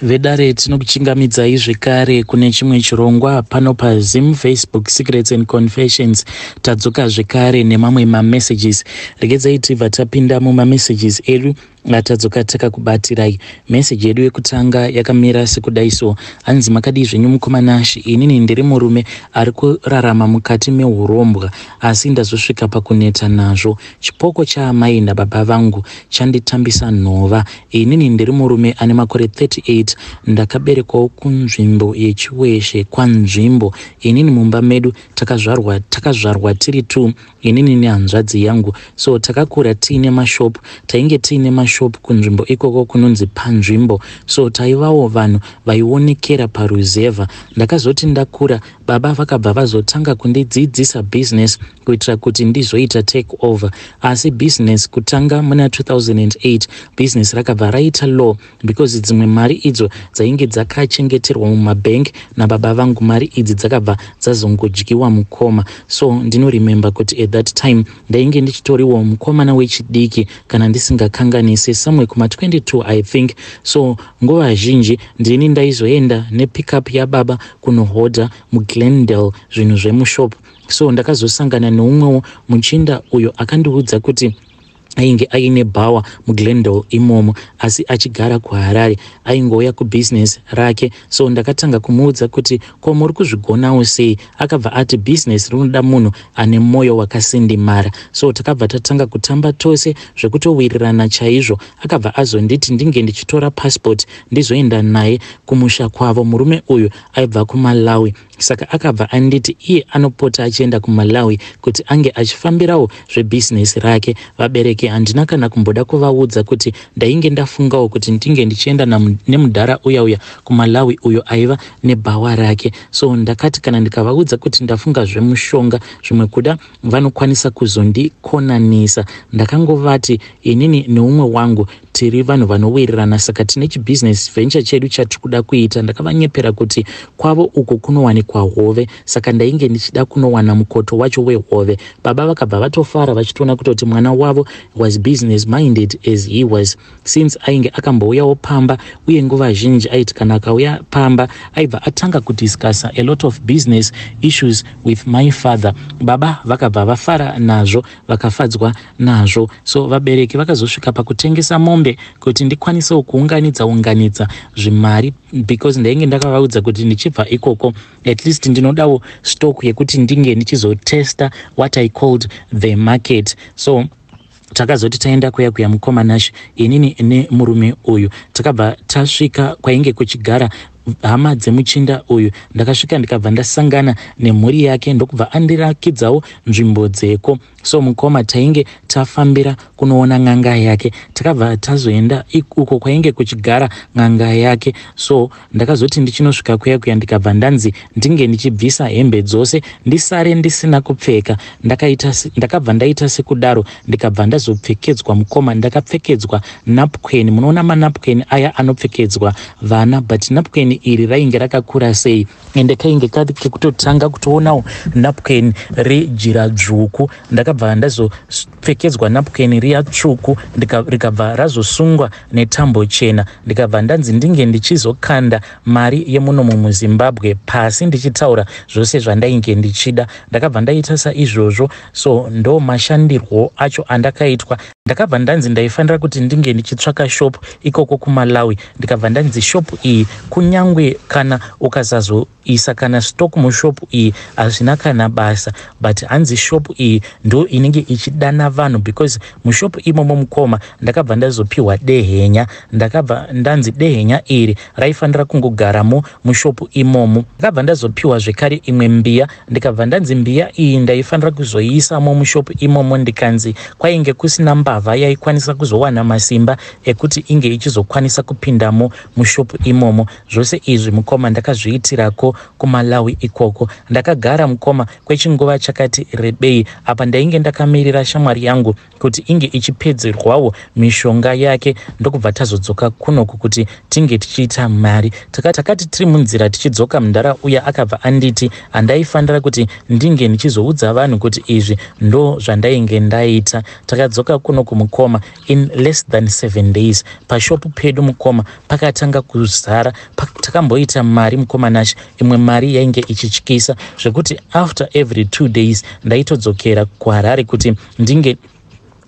Vedare tinokuchingamidzai zvekare kune chimwe chirongwa pano paZim Facebook Secrets and Confessions. Tadzoka zvekare nemamwe mamessages. Regedzai tibva tapinda mumamessages edu tadzoka takakubatirai. Message yedu yekutanga yakamira sekudaiso. Hanzi makadi zvenyu mukomanashi, inini ndiri murume ari kurarama mukati meurombwa asi ndazosvika pakuneta nazvo. Chipoko chaamai nababa vangu chanditambisa nhova. Inini ndiri murume ane makore 38. Ndakaberekwawo kunzvimbo yechiweshe kwanzvimbo. Inini mumba medu takazvarwa tiri 2, inini nehanzvadzi yangu. So takakura tiine mashopu, tainge tiine mashopu kunzvimbo ikoko kunonzi panzvimbo. So taivawo vanhu vaionekera paruzevha. Ndakazoti ndakura baba vakabva vazotanga kundidzidzisa business kuitira kuti ndizoita take over. Asi business kutanga muna 2008 business rakabva raita low because dzimwe mari idzo dzainge dzakachengeterwa mumabank nababa vangu, mari idzi dzakabva dzazongodyiwa mukoma. So ndinoremember kuti at that time ndainge ndichitoriwo mukomana wechidiki kana ndisingakanganise somewhere kuma 22 I think. So nguva zhinji ndini ndaizoenda nepickup yababa kunohodha muGlendale zvinhu zvemushop. So ndakazosangana neumwewo muchinda uyo akandiudza kuti ainge aine bhawa muGlendale imomo asi achigara kuHarare, aingouya kubusiness rake. So ndakatanga kumuudza kuti ko muri kuzvigonawo sei? Akabva ati business rinoda munhu ane moyo wakasindimara. So takabva tatanga kutamba tose zvekutowirirana chaizvo. Akabva azonditi ndinge ndichitora passport ndizoenda naye kumusha kwavo. Murume uyu aibva kuMalawi. Saka akabva anditi iye anopota achienda kuMalawi kuti ange achifambirawo zvebusiness rake. Vabereki handina kana kumboda kuvaudza kuti ndainge ndafungawo kuti ndinge ndichienda nemudhara uya kuMalawi uyo aiva nebhawa rake. So ndakati kana ndikavaudza kuti ndafunga zvemushonga zvimwe kuda vanokwanisa kuzondikonanisa. Ndakangovati inini neumwe wangu tiri vanhu vanowirirana, saka tine chibusiness venture chedu chatiri kuda kuita. Ndakavanyepera kuti kwavo uko kunowanikwa hove, saka ndainge ndichida kunowana mukoto wacho wehove. Baba vakabva vatofara vachitoona kutoti mwana wavo was business minded as he was, since ainge akambouyawo pamba uye nguva zhinji aiti kana akauya pamba aibva atanga kudiscussa a lot of business issues with my father. Baba vakabva vafara nazvo, vakafadzwa nazvo. So vabereki vakazosvika pakutengesa mombe kuti ndikwanisewo kuunganidza zvimari, because ndainge ndakavaudza kuti ndichibva ikoko at least ndinodawo stock yekuti ndinge ndichizotesta what I called the market. So takazoti taenda kuya mukomanashi, inini nemurume uyu takabva tasvika kwainge kuchigara hama dzemuchinda uyu. Ndakasvika ndikabva ndasangana nemhuri yake ndokubva andirakidzawo nzvimbo dzeko. So mukoma tainge tafambira kunoona n'anga yake, takabva tazoenda uko kwainge kuchigara n'anga yake. So ndakazoti ndichinosvika kuya ndikabva ndanzi ndinge ndichibvisa hembe dzose ndisare ndisina kupfeka. Ndakabva ndaita sekudaro ndikabva ndazopfekedzwa mukoma. Ndakapfekedzwa napukeni, munoona manapukeni aya anopfekedzwa vana, but napukeni iri rainge rakakura sei, ende kainge kekutotanga kutoonawo napukeni rejira dzvuku. Ndakabva ndazopfekedzwa napukeni riya tsvuku rikabva razosungwa netambo chena. Ndikabva ndanzi ndinge ndichizokanda mari yemuno muZimbabwe pasi ndichitaura zvose zvandainge ndichida. Ndakabva ndaita saizvozvo. So ndo mashandirwo acho andakaitwa. Ndakabva ndanzi ndaifanira kuti ndinge ndichitsvaka shop ikoko kuMalawi. Ndikabva ndanzi shop iyi kunyangwe kana ukasazoisa kana stock mushopu iyi hazvina kana basa, but hanzi shop iyi ndo inenge ichidana vanhu, because mushopu imomo mukoma ndakabva ndazopiwa dehenya. Ndakabva ndanzi dehenya iri raifanira kungogaramo mushopu imomo. Ndakabva ndazopiwa zvekare imwe mbiya. Ndikabva ndanzi mbiya iyi ndaifanira kuzoisamo mushopu imomo. Ndikanzi kwainge kusina mbavha yaikwanisa kuzowana masimba ekuti inge ichizokwanisa kupindamo mushopu imomo. Zvose izvi mukoma ndakazviitirako kuMalawi ikoko. Ndakagara mukoma kwechinguva chakati rebei, apa ndainge ndakamirira shamwari yangu kuti inge ichipedzerwawo mishonga yake ndokubva tazodzoka kunoku kuti tinge tichiita mari. Takati tiri munzira tichidzoka, mundara uya akabva anditi handaifanira kuti ndinge ndichizoudza vanhu kuti izvi ndo zvandainge ndaita. Takadzoka kunoku stock mukoma in less than 7 days. Pashopu pedu mukoma pakatanga kuzara, takamboita mari mukoma Nash, imwe mari yainge ichityisa zvekuti after every 2 days ndaitodzokera kuHarare kuti ndinge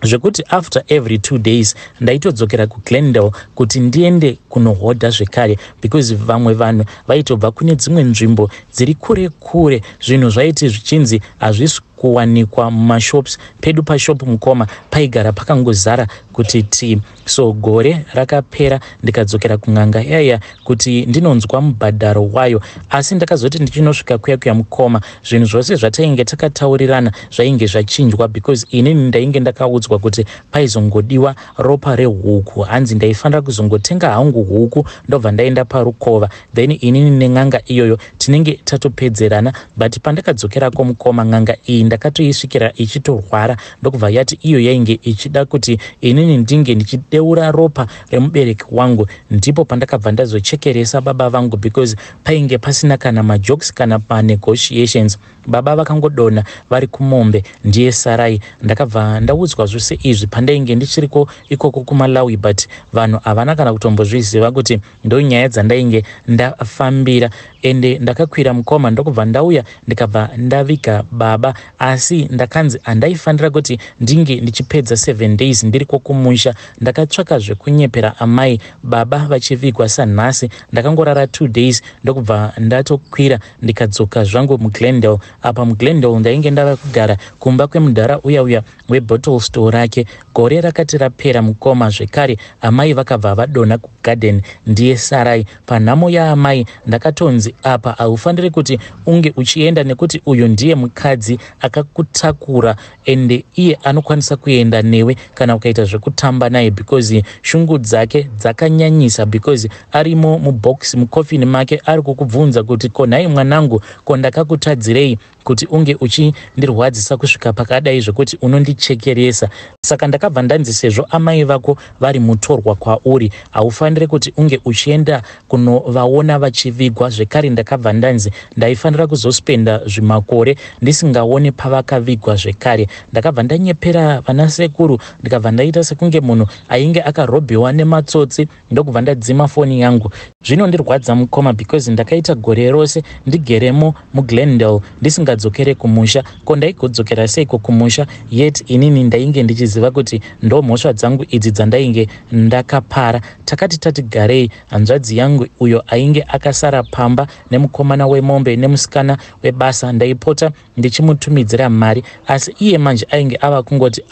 zvekuti after every 2 days ndaitodzokera kuGlendale kuti ndiende kunohodha zvekare, because vamwe vanhu vaitobva kune dzimwe nzvimbo dziri kure kure, zvinhu zvaiti zvichinzi hazvisi kuwanikwa mumashops. Pedu pashopu mukoma paigara pakangozara kuti ti. So gore rakapera ndikadzokera kun'anga yaya kuti ndinonzwa mubhadharo wayo, asi ndakazoti ndichinosvika kuya mukoma zvinhu zvose zvatainge takataurirana zvainge zvachinjwa, because inini ndainge ndakaudzwa kuti paizongodiwa ropa rehuku, hanzi ndaifanira kuzongotenga hangu huku ndobva ndaenda parukova, then inini nen'anga iyoyo tinenge tatopedzerana. But pandakadzokerako mukoma n'anga iyi ndakatoisvikira ichitorwara ndokubva yati iyo yainge ichida kuti inini ndinge ndichideura ropa remubereki wangu. Ndipo pandakabva ndazochekeresa baba vangu, because painge pasina kana majokes kana panegotiations. Baba vakangodona vari kumombe ndiye Sarai. Ndakabva ndaudzwa zvose izvi pandainge ndichiriko ikoko kuMalawi, but vanhu havana kana kutombozviziva kuti ndonyaya dzandainge ndafambira. Ende ndakakwira mukoma ndokubva ndauya ndikabva ndaviga baba, asi ndakanzi handaifanira kuti ndinge ndichipedza 7 days ndiriko kumusha. Ndakatsvaka zvekunyepera amai baba vachivigwa sanhasi, ndakangorara 2 days ndokubva ndatokwira ndikadzoka zvangu muGlendale. Apa muGlendale ndainge ndava kugara kumba kwemudhara uya webottle store rake. Gore rakati rapera mukoma zvekare amai vakabva vadona kugarden ndiye Sarai. Panhamo yaamai ndakatonzi apa haufaniri kuti unge uchienda nekuti uyu ndiye mukadzi akakutakura ende iye anokwanisa kuenda newe kana ukaita zvekutamba naye, because shungu dzake dzakanyanyisa, because arimo mubox mukofini make ari kukubvunza kuti ko nhai mwanangu, ko ndakakutadzirei kuti unge uchindirwadzisa kusvika pakadai zvokuti unondichekeresa. Saka ndakabva ndanzi sezvo amai vako vari mutorwa kwauri, haufaniri kuti unge uchienda kunovaona vachivigwa. Zvekare ndakabva ndanzi ndaifanira kuzospenda zvimakore ndisingaone pavakavigwa. Zvekare ndakabva ndanyepera vanasekuru, ndikabva ndaita sekunge munhu ainge akarobhiwa nematsotsi, ndokubva ndadzima foni yangu. Zvinondirwadza mukoma, because ndakaita gore rose ndigeremo muGlendale ndisingadzokere kumusha. Ko ndaigodzokera seiko kumusha, yet inini ndainge ndichiziva kuti ndo mhosva dzangu idzi dzandainge ndakapara. Takati tatigarei, hanzvadzi yangu uyo ainge akasara pamba nemukomana wemombe nemusikana webasa ndaipota ndichimutumidzira mari, asi iye manje ainge ava kungoti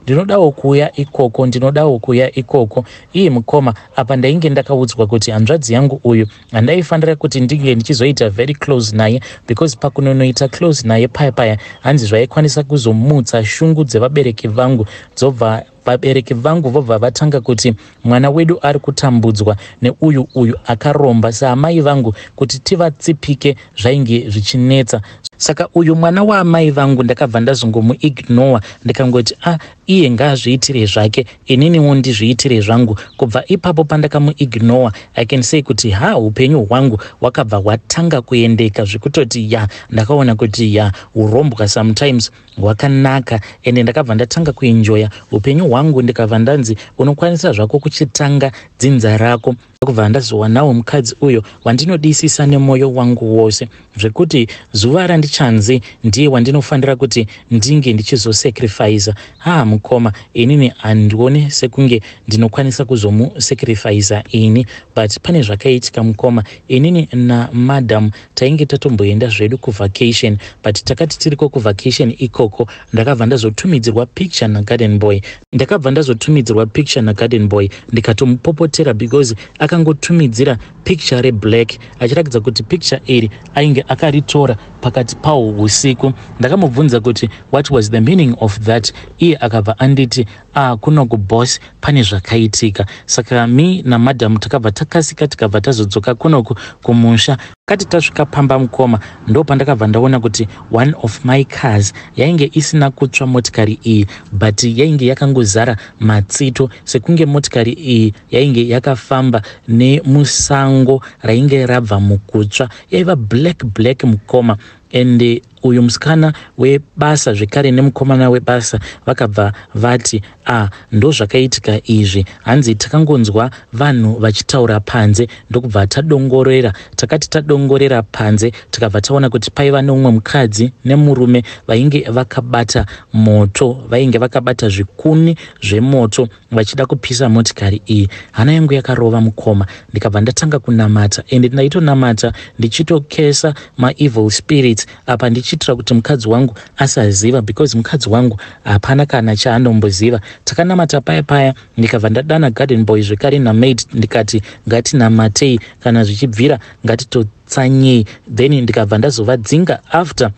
ndinodawo kuuya ikoko, ndinodawo kuuya ikoko. Iye mukoma apa ndainge ndakaudzwa kuti hanzvadzi yangu uyu handaifanira kuti ndinge ndichizoita very close naye, because pakunonoita close naye paya hanzi zvaikwanisa kuzomutsa shungu dzevabereki vangu, dzobva vabereki vangu vobva vatanga kuti mwana wedu ari kutambudzwa neuyu akaromba. Saamai vangu kuti tivatsipike zvainge zvichinetsa. Saka uyu mwana waamai vangu ndakabva ndazongomuignora, ndikangoti iye ngaazviitire zvake, ininiwo ndizviitire zvangu. Kubva ipapo pandakamuignora, I can say kuti upenyu hwangu hwakabva hwatanga kuendeka zvekutoti ndakaona kuti urombwa sometimes hwakanaka, ende ndakabva ndatanga kuenjoya upenyu hwangu. Ndikabva ndanzi unokwanisa zvako kuchitanga dzinza rako. Ndokubva ndazowanawo mukadzi uyo wandinodisisa nemwoyo wangu wose, zvekuti zuva randichanzi ndiye wandinofanira kuti ndinge ndichizosacrifice. Mukoma, inini handione sekunge ndinokwanisa kuzomusacrifice ini, but pane zvakaitika mukoma. Inini namadam tainge tatomboenda zvedu kuvacation, but takati tiriko kuvacation ikoko ndakabva ndazotumidzirwa picture naGarden Boy. Ndikatomupopotera because akangotumidzira picture reblack achiratidza kuti picture iri ainge akaritora pakati pawo usiku. Ndakamubvunza kuti what was the meaning of that, iye akabva anditi kuno kuboss pane zvakaitika. Saka mi namadam takabva takasika tikabva tazodzoka kunoku kumusha. Kati tasvika pamba mukoma ndo pandakabva ndaona kuti one of my cars yainge isina kutsva motikari iyi, but yainge yakangozara matsito sekunge motikari iyi yainge yakafamba nemusango rainge rabva mukutsva. Yaiva black mukoma. and uyu musikana webasa zvekare nemukomana webasa vakabva vati ndo zvakaitika izvi, hanzi takangonzwa vanhu vachitaura panze ndokubva takati tadongorera panze tikabva taona kuti paiva neumwe mukadzi nemurume vainge vakabata moto, vainge vakabata zvikuni zvemoto vachida kupisa motikari iyi. Hana yangu yakarova mukoma, ndikabva ndatanga kunamata, ende ndaitonamata ndichitokesa ma-evil spirits apa ndichitira kuti mukadzi wangu asaziva, because mukadzi wangu hapana kana chaanomboziva. Takanamata paya ndikabva ndadana garden boy zvekare namaid ndikati ngatinamatei, kana zvichibvira ngatitotsanyei. Then ndikabva ndazovadzinga after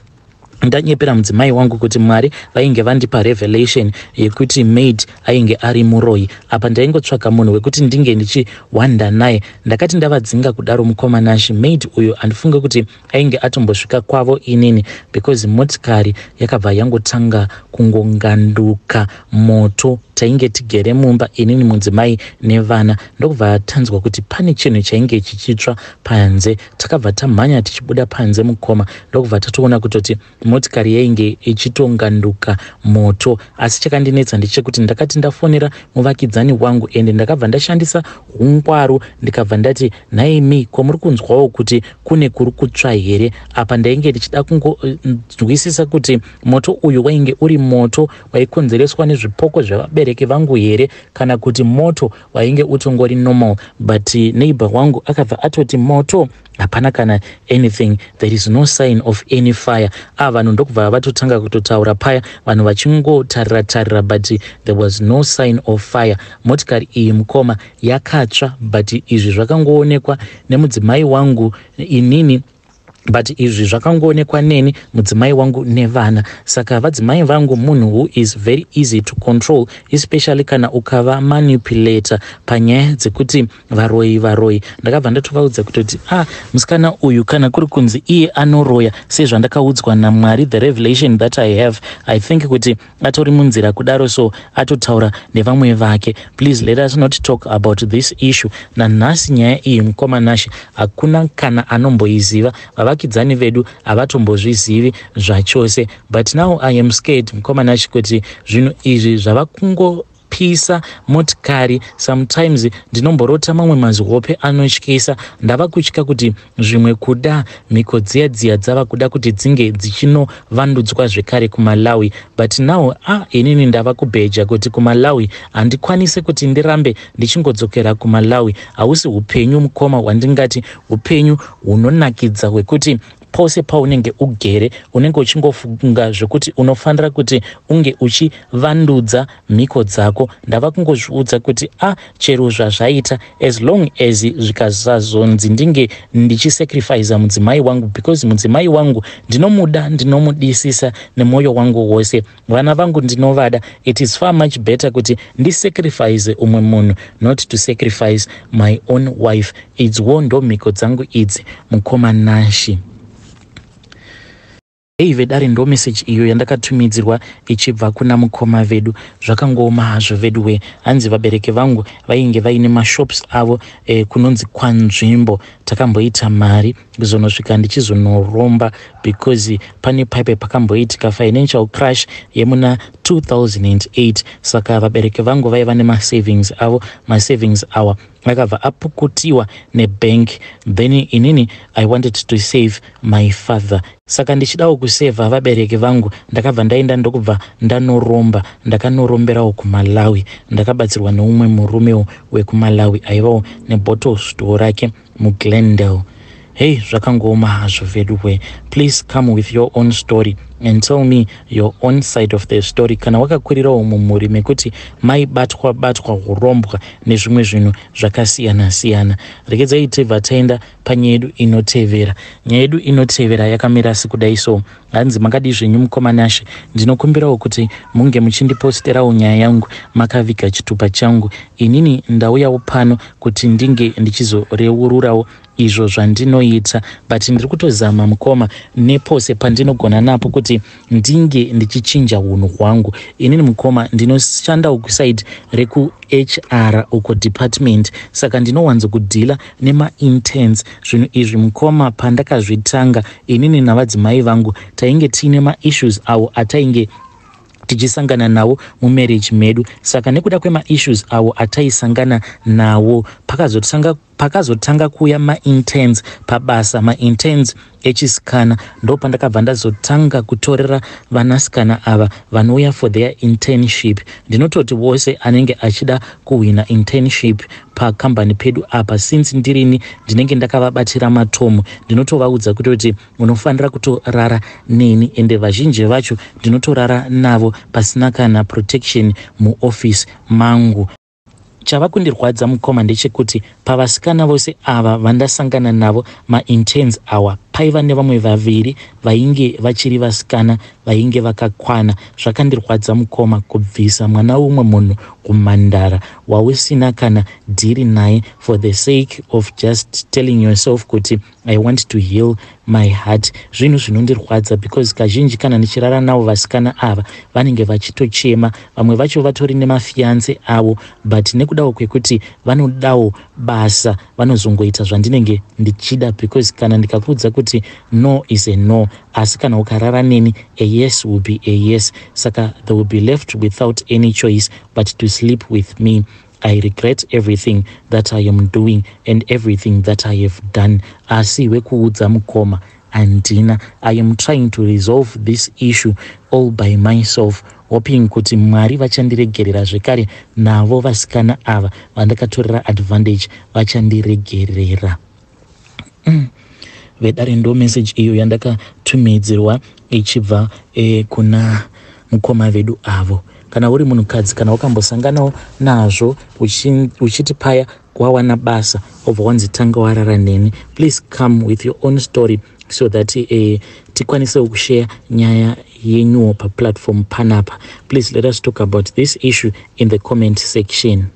ndanyepera mudzimai wangu kuti Mwari vainge vandipa revelation yekuti maid ainge ari muroi. Apa ndaingotsvaka munhu wekuti ndinge ndichiwanda naye. Ndakati ndavadzinga kudaro mukomanashi, maid uyu andifunga kuti ainge atombosvika kwavo inini, because motikari yakabva yangotanga kungonganduka moto. Tainge tigere mumba inini mudzimai nevana, ndokubva tanzwa kuti pane chinhu chainge chichitsva panze. Takabva tamhanya tichibuda panze mukoma, ndokubva tatoona kutoti motikari yainge ichitonganduka moto. Asi chakandinetsa ndechekuti ndakati ndafonera muvakidzani wangu ende ndakabva ndashandisa ungwaru ndikabva ndati naimi kwamuri kunzwawo kuti kune kuri kutsva here. Apa ndainge ndichida kungonzwisisa kuti moto uyu wainge uri moto waikonzereswa nezvipoko zvevabereki vangu here kana kuti moto wainge utongori normal. But neighbor wangu akabva atoti moto hapana kana anything, there is no sign of any fire. Vanhu ndokubva vatotanga kutotaura paya, vanhu vachingotarira but there was no sign of fire. Motikari iyi mukoma yakatsva, but izvi zvakangoonekwa nemudzimai wangu inini, but izvi zvakangoonekwa neni, mudzimai wangu nevana. Saka vadzimai vangu munhu who is very easy to control, especially kana ukava manipulator panyaya dzekuti varoi. Ndakabva ndatovaudza kutoti musikana uyu kana kuri kunzi iye anoroya sezvandakaudzwa naMwari, the revelation that I have, I think kuti atori munzira kudaro, so atotaura nevamwe vake. Please let us not talk about this issue. Nanhasi nyaya iyi mukomanashi hakuna kana anomboiziva, vavakidzani vedu havatombozvizivi zvachose. But now I am scared mukomanashi kuti zvinhu izvi zvava kungopisa motikari. Sometimes ndinomborota mamwe mazihope anotyisa. Ndava kutya kuti zvimwe kuda mhiko dziya dzava kuda kuti dzinge dzichinovandudzwa zvekare kuMalawi. But now inini ndava kubheja kuti kuMalawi handikwanise kuti ndirambe ndichingodzokera kuMalawi. Hausi upenyu mukoma hwandingati upenyu hunonakidza hwekuti pose paunenge ugere unenge uchingofunga zvekuti unofanira kuti unge uchivandudza mhiko dzako. Ndava kungozviudza kuti chero zvazvaita, as long as zvikasazonzi ndinge ndichisacrifice mudzimai wangu, because mudzimai wangu ndinomuda, ndinomudisisa nemwoyo wangu wose. Vana vangu ndinovada. It is far much better kuti ndisacrifice umwe munhu, not to sacrifice my own wife. Idzo ndo mhiko dzangu idzi mukomanashi. Vedare ndo message iyo yandakatumidzirwa ichibva kuna mukoma vedu. Zvakangooma hazvo vedu hanzi vabereki vangu vainge vaine mashops avo kunonzi kwaNzvimbo. Takamboita mari kuzonosvika ndichizonoromba because pane pipe pakamboitika financial crash yemuna 2008. Saka vabereki vangu vaiva nemasavings avo, masavings awa akabva apukutiwa nebank. Then inini I wanted to save my father. Saka ndichidawo kuseva vabereki vangu ndakabva ndaenda ndokubva ndanoromba, ndakanoromberawo kuMalawi. Ndakabatsirwa neumwe murume wekuMalawi aivawo nebottle store rake muGlendale. Hey, zvakangooma hazvo vedu please come with your own story and tell me your own side of the story. Kana wakakurirawo mumhuri mekuti maibatwa kurombwa nezvimwe zvinhu zvakasiyana. Regedzai tibva taenda panyaya yedu inotevera. Nyaya yedu inotevera yakamira sekudai so. Hanzi makadi zvenyu mukomanashi, ndinokumbirawo kuti munge muchindiposterawo nyaya yangu makaviga chitupa changu. Inini ndauyawo pano kuti ndinge ndichizoreururawo izvo zvandinoita, but ndiri kutozama mukoma nepose pandinogona napo kuti ndinge ndichichinja unhu hwangu. Inini mukoma ndinoshanda kusaidi reku-HR uko department, saka ndinowanzo kudhila nema-interns. Zvinhu izvi mukoma pandakazvitanga inini navadzimai vangu tainge tiine ma-issues awo atainge tichisangana nawo mumarriage medu. Saka nekuda kwema-issues awo ataisangana nawo pakazotanga kuuya ma-interns pabasa, ma-interns echisikana. Ndo pandakabva ndazotanga kutorera vanasikana ava vanouya for their internship. Ndinototi wose anenge achida kuhwina internship pakambani pedu apa, since ndirini ndinenge ndakavabatira matomu, ndinotovaudza kuti unofanira kutorara neni, ende vazhinji vacho ndinotorara navo pasina kana protection muoffice mangu. Chava kundirwadza mukoma ndechekuti pavasikana vose ava vandasangana navo ma-interns awa paiva nevamwe vaviri vainge vachiri vasikana vainge vakakwana. Zvakandirwadza mukoma kubvisa mwana umwe munhu kumhandara wausina kana dhiri naye for the sake of just telling yourself kuti I want to heal my heart. Zvinhu zvinondirwadza because kazhinji kana ndichirara navo vasikana ava vanenge vachitochema, vamwe vacho vatori nemafiance avo, but nekudawo kwekuti vanodawo basa vanozongoita zvandinenge ndichida, because kana ndikakuudza kuti no is a no, asi kana ukarara neni a yes will be a yes. Saka they will be left without any choice but to sleep with me. I regret everything that I am doing and everything that I have done. Asi wekuudza mukoma andina. I am trying to resolve this issue all by myself, hoping kuti Mwari vachandiregerera zvekare navo vasikana ava vandakatorera advantage vachandiregerera. Vedare ndo message iyo yandakatumidzirwa ichibva kuna mukoma vedu avo. Kana uri munhukadzi, kana wakambosanganawo nazvo uchiti paya wawana basa obva wanzi tanga warara neni, please come with your own story so that tikwanise kushare nyaya yenyuwo paplatform panapa. Please let us talk about this issue in the comment section.